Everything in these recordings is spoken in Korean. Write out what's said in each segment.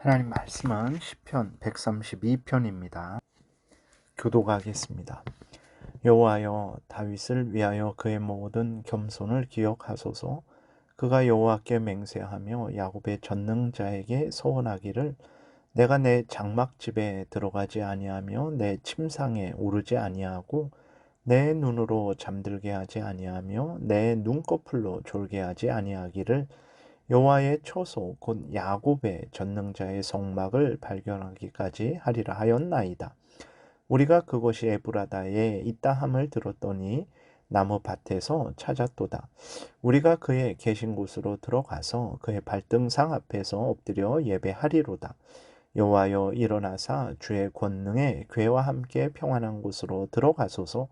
하나님 말씀은 시편 132편입니다. 교독하겠습니다. 여호와여, 다윗을 위하여 그의 모든 겸손을 기억하소서. 그가 여호와께 맹세하며 야곱의 전능자에게 서원하기를, 내가 내 장막집에 들어가지 아니하며 내 침상에 오르지 아니하고 내 눈으로 잠들게 하지 아니하며 내 눈꺼풀로 졸게 하지 아니하기를, 여호와의 처소 곧 야곱의 전능자의 성막을 발견하기까지 하리라 하였나이다. 우리가 그것이 에브라다에 있다 함을 들었더니 나무 밭에서 찾았도다. 우리가 그의 계신 곳으로 들어가서 그의 발등상 앞에서 엎드려 예배하리로다. 여호와여, 일어나사 주의 권능의 궤와 함께 평안한 곳으로 들어가소서.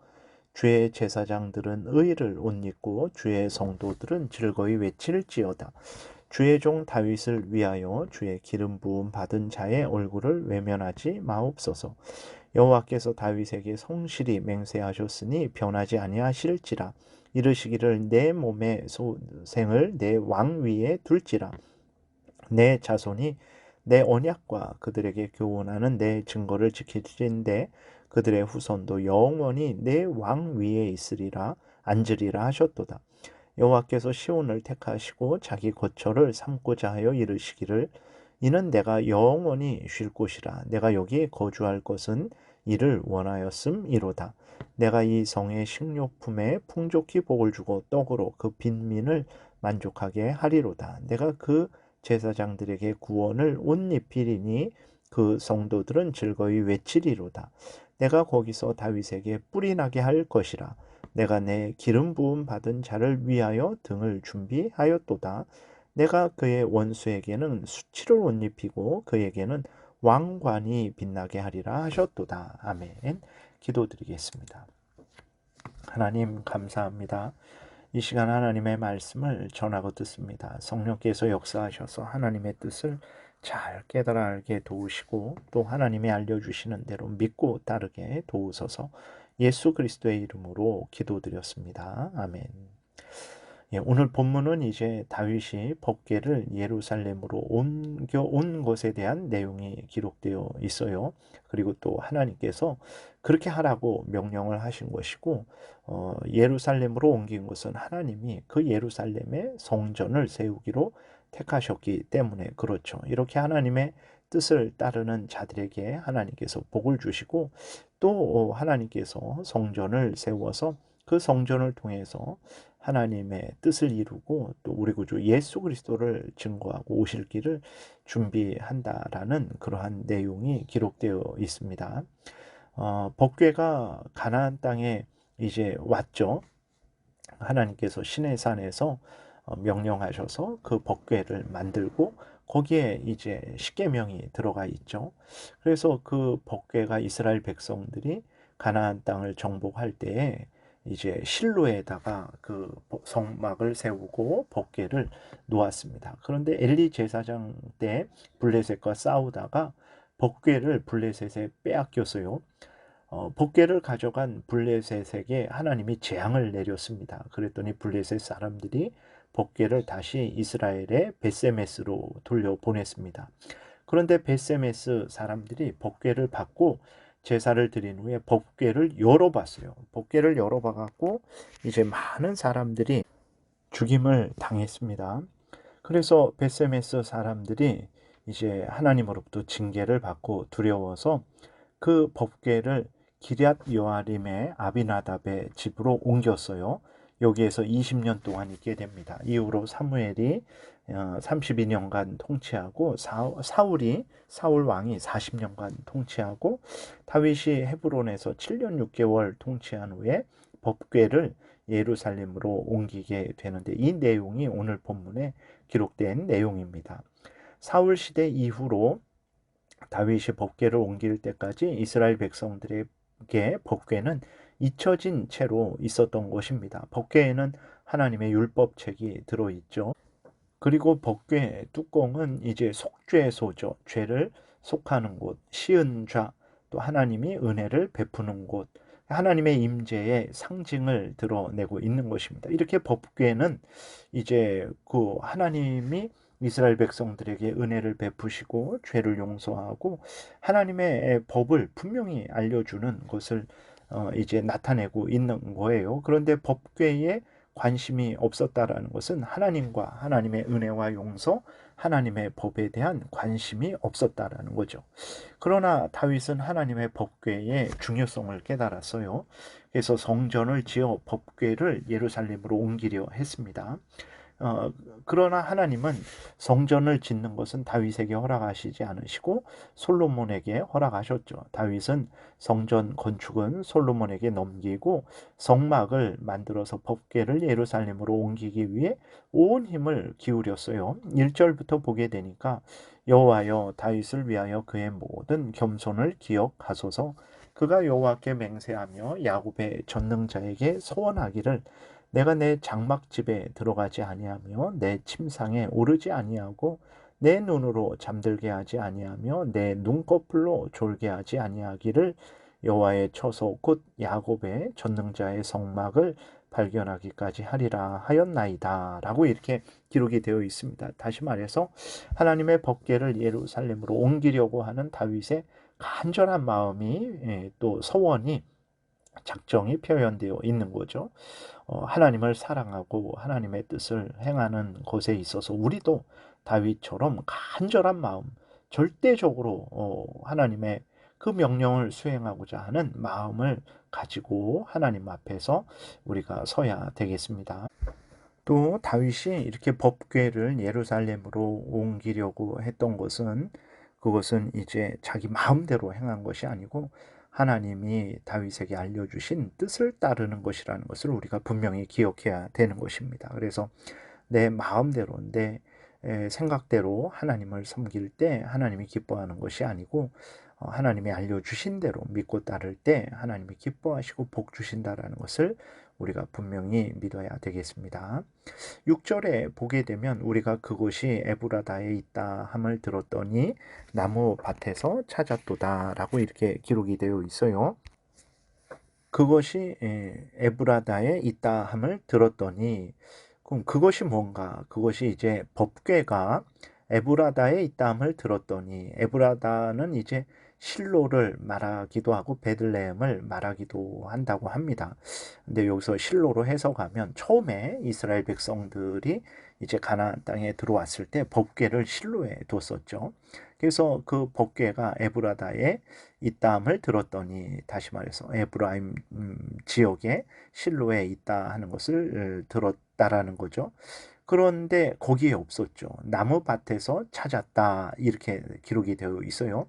주의 제사장들은 의를 옷 입고 주의 성도들은 즐거이 외칠지어다. 주의 종 다윗을 위하여 주의 기름 부음 받은 자의 얼굴을 외면하지 마옵소서. 여호와께서 다윗에게 성실히 맹세하셨으니 변하지 아니하실지라. 이르시기를, 내 몸의 소생을 내 왕 위에 둘지라. 내 자손이 내 언약과 그들에게 교훈하는 내 증거를 지키리인데 그들의 후손도 영원히 내 왕 위에 있으리라, 앉으리라 하셨도다. 여호와께서 시온을 택하시고 자기 거처를 삼고자 하여 이르시기를, 이는 내가 영원히 쉴 곳이라. 내가 여기 거주할 것은 이를 원하였음이로다. 내가 이 성의 식료품에 풍족히 복을 주고 떡으로 그 빈민을 만족하게 하리로다. 내가 그 제사장들에게 구원을 옷 입히리니 그 성도들은 즐거이 외치리로다. 내가 거기서 다윗에게 뿔이 나게 할 것이라. 내가 내 기름 부음 받은 자를 위하여 등을 준비하였도다. 내가 그의 원수에게는 수치를 옷 입히고 그에게는 왕관이 빛나게 하리라 하셨도다. 아멘. 기도드리겠습니다. 하나님 감사합니다. 이 시간 하나님의 말씀을 전하고 듣습니다. 성령께서 역사하셔서 하나님의 뜻을 잘 깨달아 알게 도우시고 또 하나님이 알려주시는 대로 믿고 따르게 도우소서. 예수 그리스도의 이름으로 기도드렸습니다. 아멘. 오늘 본문은 이제 다윗이 법궤를 예루살렘으로 옮겨온 것에 대한 내용이 기록되어 있어요. 그리고 또 하나님께서 그렇게 하라고 명령을 하신 것이고, 예루살렘으로 옮긴 것은 하나님이 그 예루살렘에 성전을 세우기로 택하셨기 때문에 그렇죠. 이렇게 하나님의 뜻을 따르는 자들에게 하나님께서 복을 주시고 또 하나님께서 성전을 세워서 그 성전을 통해서 하나님의 뜻을 이루고 또 우리 구주 예수 그리스도를 증거하고 오실 길을 준비한다라는 그러한 내용이 기록되어 있습니다. 법궤가 가나안 땅에 이제 왔죠. 하나님께서 시내산에서 명령하셔서 그 법궤를 만들고 거기에 이제 십계명이 들어가 있죠. 그래서 그 법궤가 이스라엘 백성들이 가나안 땅을 정복할 때에 이제 실로에다가 그 성막을 세우고 법궤를 놓았습니다. 그런데 엘리 제사장 때 블레셋과 싸우다가 법궤를 블레셋에 빼앗겼어요. 법궤를 가져간 블레셋에게 하나님이 재앙을 내렸습니다. 그랬더니 블레셋 사람들이 법궤를 다시 이스라엘의 벳세메스로 돌려보냈습니다. 그런데 벳세메스 사람들이 법궤를 받고 제사를 드린 후에 법궤를 열어봤어요. 법궤를 열어봐갖고 이제 많은 사람들이 죽임을 당했습니다. 그래서 벳세메스 사람들이 이제 하나님으로부터 징계를 받고 두려워서 그 법궤를 기럇 여아림의 아비나답의 집으로 옮겼어요. 여기에서 20년 동안 있게 됩니다. 이후로 사무엘이 32년간 통치하고 사울 왕이 40년간 통치하고 다윗이 헤브론에서 7년 6개월 통치한 후에 법궤를 예루살렘으로 옮기게 되는데 이 내용이 오늘 본문에 기록된 내용입니다. 사울 시대 이후로 다윗이 법궤를 옮길 때까지 이스라엘 백성들에게 법궤는 잊혀진 채로 있었던 것입니다. 법궤에는 하나님의 율법책이 들어있죠. 그리고 법궤 뚜껑은 이제 속죄소죠. 죄를 속하는 곳, 시은 좌, 또 하나님이 은혜를 베푸는 곳, 하나님의 임재의 상징을 드러내고 있는 것입니다. 이렇게 법궤는 이제 그 하나님이 이스라엘 백성들에게 은혜를 베푸시고 죄를 용서하고 하나님의 법을 분명히 알려주는 것을 이제 나타내고 있는 거예요. 그런데 법궤에 관심이 없었다라는 것은 하나님과 하나님의 은혜와 용서, 하나님의 법에 대한 관심이 없었다라는 거죠. 그러나 다윗은 하나님의 법궤의 중요성을 깨달았어요. 그래서 성전을 지어 법궤를 예루살렘으로 옮기려 했습니다. 어, 그러나 하나님은 성전을 짓는 것은 다윗에게 허락하시지 않으시고 솔로몬에게 허락하셨죠. 다윗은 성전 건축은 솔로몬에게 넘기고 성막을 만들어서 법궤를 예루살렘으로 옮기기 위해 온 힘을 기울였어요. 1절부터 보게 되니까 여호와여 다윗을 위하여 그의 모든 겸손을 기억하소서. 그가 여호와께 맹세하며 야곱의 전능자에게 서원하기를 내가 내 장막집에 들어가지 아니하며 내 침상에 오르지 아니하고 내 눈으로 잠들게 하지 아니하며 내 눈꺼풀로 졸게 하지 아니하기를 여호와의 처소 곧 야곱의 전능자의 성막을 발견하기까지 하리라 하였나이다 라고 이렇게 기록이 되어 있습니다. 다시 말해서 하나님의 법궤를 예루살렘으로 옮기려고 하는 다윗의 간절한 마음이 또 서원이 작정이 표현되어 있는 거죠. 하나님을 사랑하고 하나님의 뜻을 행하는 것에 있어서 우리도 다윗처럼 간절한 마음, 절대적으로 하나님의 그 명령을 수행하고자 하는 마음을 가지고 하나님 앞에서 우리가 서야 되겠습니다. 또 다윗이 이렇게 법궤를 예루살렘으로 옮기려고 했던 것은 그것은 이제 자기 마음대로 행한 것이 아니고 하나님이 다윗에게 알려주신 뜻을 따르는 것이라는 것을 우리가 분명히 기억해야 되는 것입니다. 그래서 내 마음대로 내 생각대로 하나님을 섬길 때 하나님이 기뻐하는 것이 아니고 하나님이 알려주신 대로 믿고 따를 때 하나님이 기뻐하시고 복 주신다라는 것을 우리가 분명히 믿어야 되겠습니다. 6절에 보게 되면 우리가 그곳이 에브라다에 있다 함을 들었더니 나무 밭에서 찾았도다 라고 이렇게 기록이 되어 있어요. 그것이 에브라다에 있다 함을 들었더니 그럼 그것이 뭔가? 그것이 이제 법궤가 에브라다에 있다 함을 들었더니 에브라다는 이제 실로를 말하기도 하고 베들레헴을 말하기도 한다고 합니다. 근데 여기서 실로로 해석하면 처음에 이스라엘 백성들이 이제 가나안 땅에 들어왔을 때 법궤를 실로에 뒀었죠. 그래서 그 법궤가 에브라다에 있다함을 들었더니 다시 말해서 에브라임 지역에 실로에 있다 하는 것을 들었다라는 거죠. 그런데 거기에 없었죠. 나무밭에서 찾았다 이렇게 기록이 되어 있어요.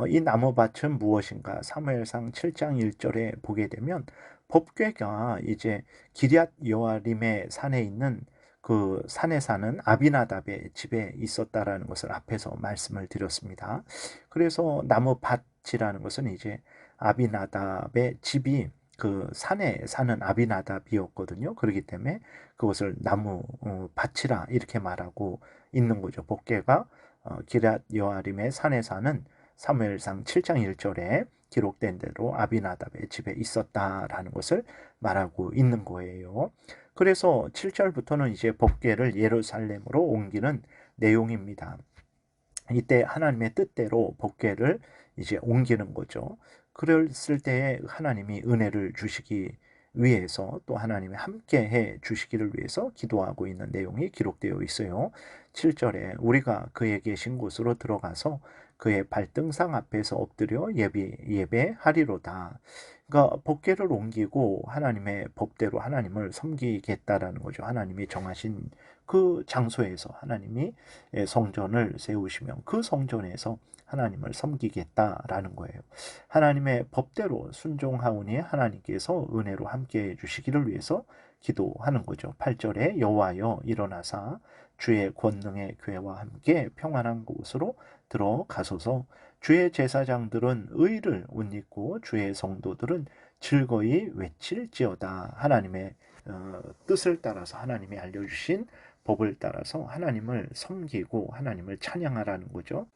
이 나무밭은 무엇인가? 사무엘상 7장 1절에 보게 되면 법궤가 이제 기럇 여아림의 산에 있는 그 산에 사는 아비나답의 집에 있었다라는 것을 앞에서 말씀을 드렸습니다. 그래서 나무밭이라는 것은 이제 아비나답의 집이 그 산에 사는 아비나답이었거든요. 그렇기 때문에 그것을 나무 밭이라 이렇게 말하고 있는 거죠. 법궤가 기럇 여아림의 산에 사는 사무엘상 7장 1절에 기록된 대로 아비나답의 집에 있었다라는 것을 말하고 있는 거예요. 그래서 7절부터는 이제 법궤를 예루살렘으로 옮기는 내용입니다. 이때 하나님의 뜻대로 법궤를 이제 옮기는 거죠. 그랬을 때에 하나님이 은혜를 주시기 위해서 또 하나님이 함께 해 주시기를 위해서 기도하고 있는 내용이 기록되어 있어요. 7절에 우리가 그의 계신 곳으로 들어가서 그의 발등상 앞에서 엎드려 예배하리로다. 그러니까 법궤를 옮기고 하나님의 법대로 하나님을 섬기겠다라는 거죠. 하나님이 정하신 그 장소에서 하나님이 성전을 세우시면 그 성전에서 하나님을 섬기겠다라는 거예요. 하나님의 법대로 순종하오니 하나님께서 은혜로 함께해 주시기를 위해서 기도하는 거죠. 8절에 여호와여 일어나사 주의 권능의 교회와 함께 평안한 곳으로 들어가소서. 주의 제사장들은 의를 옷입고 주의 성도들은 즐거이 외칠지어다. 하나님의 뜻을 따라서 하나님이 알려주신 법을 따라서 하나님을 섬기고 하나님을 찬양하라는 거죠.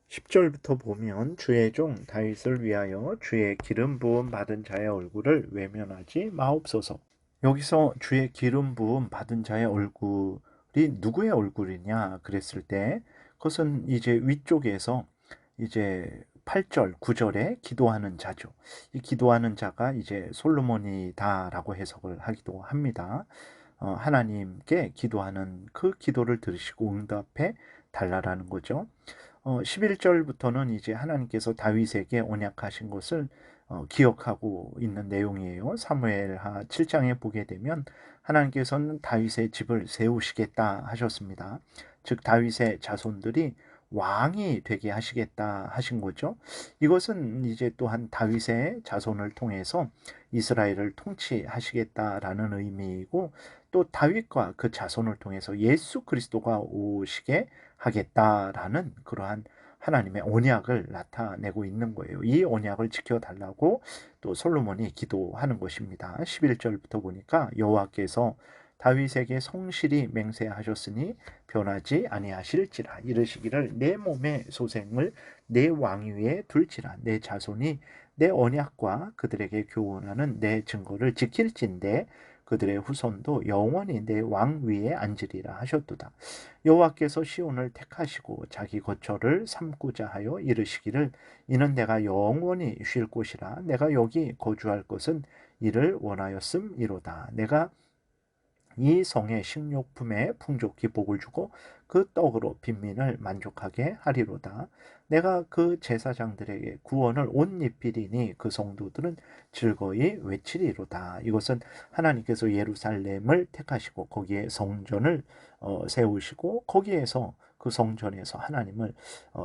10절부터 보면 주의 종 다윗을 위하여 주의 기름 부음 받은 자의 얼굴을 외면하지 마옵소서. 여기서 주의 기름 부음 받은 자의 얼굴이 누구의 얼굴이냐 그랬을 때 그것은 이제 위쪽에서 이제 8절, 9절에 기도하는 자죠. 이 기도하는 자가 이제 솔로몬이다라고 해석을 하기도 합니다. 하나님께 기도하는 그 기도를 들으시고 응답해 달라라는 거죠. 11절부터는 이제 하나님께서 다윗에게 언약하신 것을 기억하고 있는 내용이에요. 사무엘하 7장에 보게 되면 하나님께서는 다윗의 집을 세우시겠다 하셨습니다. 즉 다윗의 자손들이 왕이 되게 하시겠다 하신 거죠. 이것은 이제 또한 다윗의 자손을 통해서 이스라엘을 통치하시겠다라는 의미이고, 또 다윗과 그 자손을 통해서 예수 그리스도가 오시게 하겠다라는 그러한 하나님의 언약을 나타내고 있는 거예요. 이 언약을 지켜달라고 또 솔로몬이 기도하는 것입니다. 11절부터 보니까 여호와께서 다윗에게 성실히 맹세하셨으니 변하지 아니하실지라, 이르시기를 내 몸의 소생을 내 왕위에 둘지라, 내 자손이 내 언약과 그들에게 교훈하는 내 증거를 지킬진대 그들의 후손도 영원히 내 왕 위에 앉으리라 하셨도다. 여호와께서 시온을 택하시고 자기 거처를 삼고자 하여 이르시기를 이는 내가 영원히 쉴 곳이라, 내가 여기 거주할 것은 이를 원하였음이로다. 내가 이 성의 식료품에 풍족히 복을 주고 그 떡으로 빈민을 만족하게 하리로다. 내가 그 제사장들에게 구원을 옷 입히리니 그 성도들은 즐거이 외치리로다. 이것은 하나님께서 예루살렘을 택하시고 거기에 성전을 세우시고 거기에서 그 성전에서 하나님을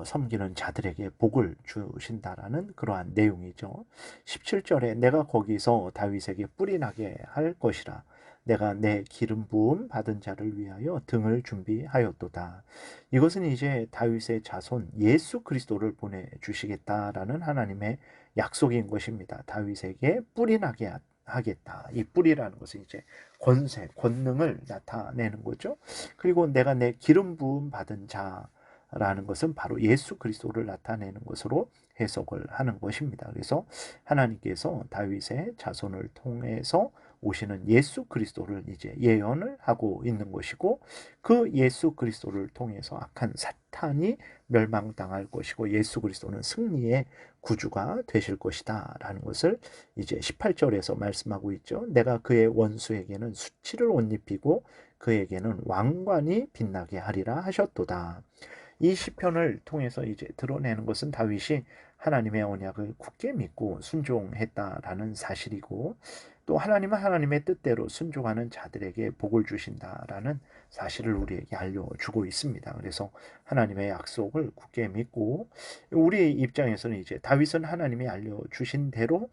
섬기는 자들에게 복을 주신다라는 그러한 내용이죠. 17절에 내가 거기서 다윗에게 뿔이 나게 할 것이라, 내가 내 기름 부음 받은 자를 위하여 등을 준비하였도다. 이것은 이제 다윗의 자손 예수 그리스도를 보내주시겠다라는 하나님의 약속인 것입니다. 다윗에게 뿔이 나게 하겠다. 이 뿔이라는 것은 이제 권세, 권능을 나타내는 거죠. 그리고 내가 내 기름 부음 받은 자라는 것은 바로 예수 그리스도를 나타내는 것으로 해석을 하는 것입니다. 그래서 하나님께서 다윗의 자손을 통해서 오시는 예수 그리스도를 이제 예언을 하고 있는 것이고, 그 예수 그리스도를 통해서 악한 사탄이 멸망당할 것이고 예수 그리스도는 승리의 구주가 되실 것이다 라는 것을 이제 18절에서 말씀하고 있죠. 내가 그의 원수에게는 수치를 옷 입히고 그에게는 왕관이 빛나게 하리라 하셨도다. 이 시편을 통해서 이제 드러내는 것은 다윗이 하나님의 언약을 굳게 믿고 순종했다라는 사실이고, 또 하나님은 하나님의 뜻대로 순종하는 자들에게 복을 주신다라는 사실을 우리에게 알려주고 있습니다. 그래서 하나님의 약속을 굳게 믿고, 우리 입장에서는 이제 다윗은 하나님이 알려주신 대로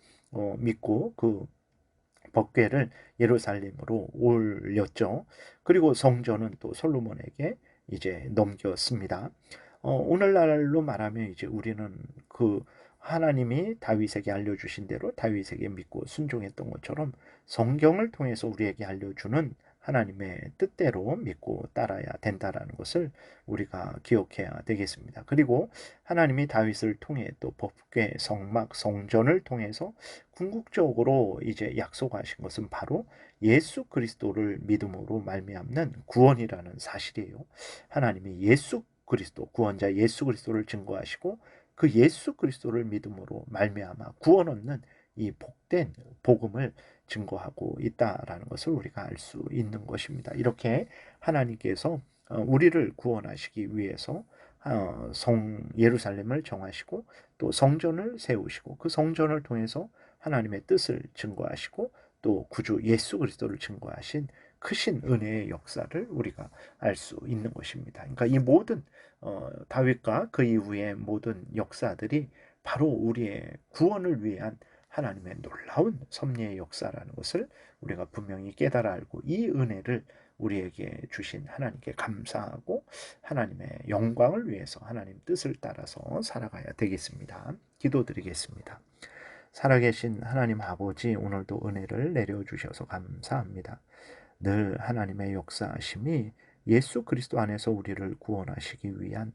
믿고 그 법궤를 예루살렘으로 올렸죠. 그리고 성전은 또 솔로몬에게 이제 넘겼습니다. 오늘날로 말하면 이제 우리는 그 하나님이 다윗에게 알려주신 대로 다윗에게 믿고 순종했던 것처럼 성경을 통해서 우리에게 알려주는 하나님의 뜻대로 믿고 따라야 된다라는 것을 우리가 기억해야 되겠습니다. 그리고 하나님이 다윗을 통해 또 법궤, 성막, 성전을 통해서 궁극적으로 이제 약속하신 것은 바로 예수 그리스도를 믿음으로 말미암는 구원이라는 사실이에요. 하나님이 예수 그리스도, 구원자 예수 그리스도를 증거하시고 그 예수 그리스도를 믿음으로 말미암아 구원 얻는 이 복된 복음을 증거하고 있다라는 것을 우리가 알 수 있는 것입니다. 이렇게 하나님께서 우리를 구원하시기 위해서 예루살렘을 정하시고 또 성전을 세우시고 그 성전을 통해서 하나님의 뜻을 증거하시고 또 구주 예수 그리스도를 증거하신 크신 은혜의 역사를 우리가 알 수 있는 것입니다. 그러니까 이 모든 다윗과 그 이후의 모든 역사들이 바로 우리의 구원을 위한 하나님의 놀라운 섭리의 역사라는 것을 우리가 분명히 깨달아 알고, 이 은혜를 우리에게 주신 하나님께 감사하고 하나님의 영광을 위해서 하나님 뜻을 따라서 살아가야 되겠습니다. 기도드리겠습니다. 살아계신 하나님 아버지, 오늘도 은혜를 내려주셔서 감사합니다. 늘 하나님의 역사하심이 예수 그리스도 안에서 우리를 구원하시기 위한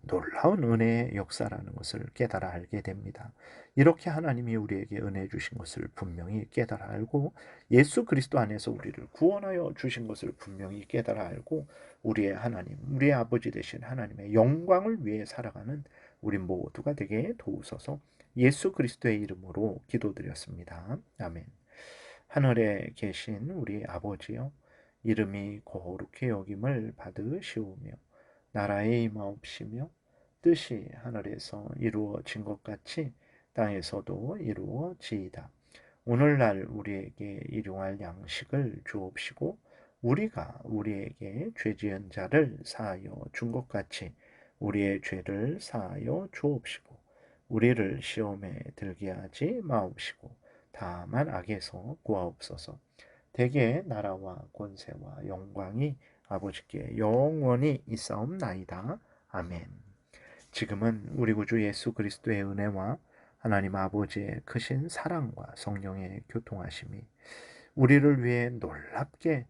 놀라운 은혜의 역사라는 것을 깨달아 알게 됩니다. 이렇게 하나님이 우리에게 은혜 주신 것을 분명히 깨달아 알고 예수 그리스도 안에서 우리를 구원하여 주신 것을 분명히 깨달아 알고 우리의 하나님, 우리의 아버지 되신 하나님의 영광을 위해 살아가는 우리 모두가 되게 도우소서. 예수 그리스도의 이름으로 기도드렸습니다. 아멘. 하늘에 계신 우리 아버지여, 이름이 거룩히 여김을 받으시오며 나라의 임하옵시며 뜻이 하늘에서 이루어진 것 같이 땅에서도 이루어지이다. 오늘날 우리에게 일용할 양식을 주옵시고 우리가 우리에게 죄 지은 자를 사하여 준 것 같이 우리의 죄를 사하여 주옵시고 우리를 시험에 들게 하지 마옵시고 다만 악에서 구하옵소서. 대개 나라와 권세와 영광이 아버지께 영원히 있사옵나이다. 아멘. 지금은 우리 구주 예수 그리스도의 은혜와 하나님 아버지의 크신 사랑과 성령의 교통하심이 우리를 위해 놀랍게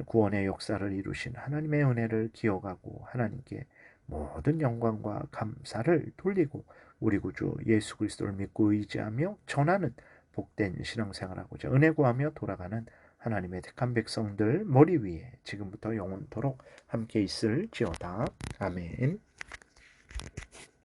구원의 역사를 이루신 하나님의 은혜를 기억하고 하나님께 모든 영광과 감사를 돌리고 우리 구주 예수 그리스도를 믿고 의지하며 전하는 복된 신앙생활하고자 은혜 구하며 돌아가는 하나님의 택한 백성들 머리 위에 지금부터 영원토록 함께 있을지어다. 아멘.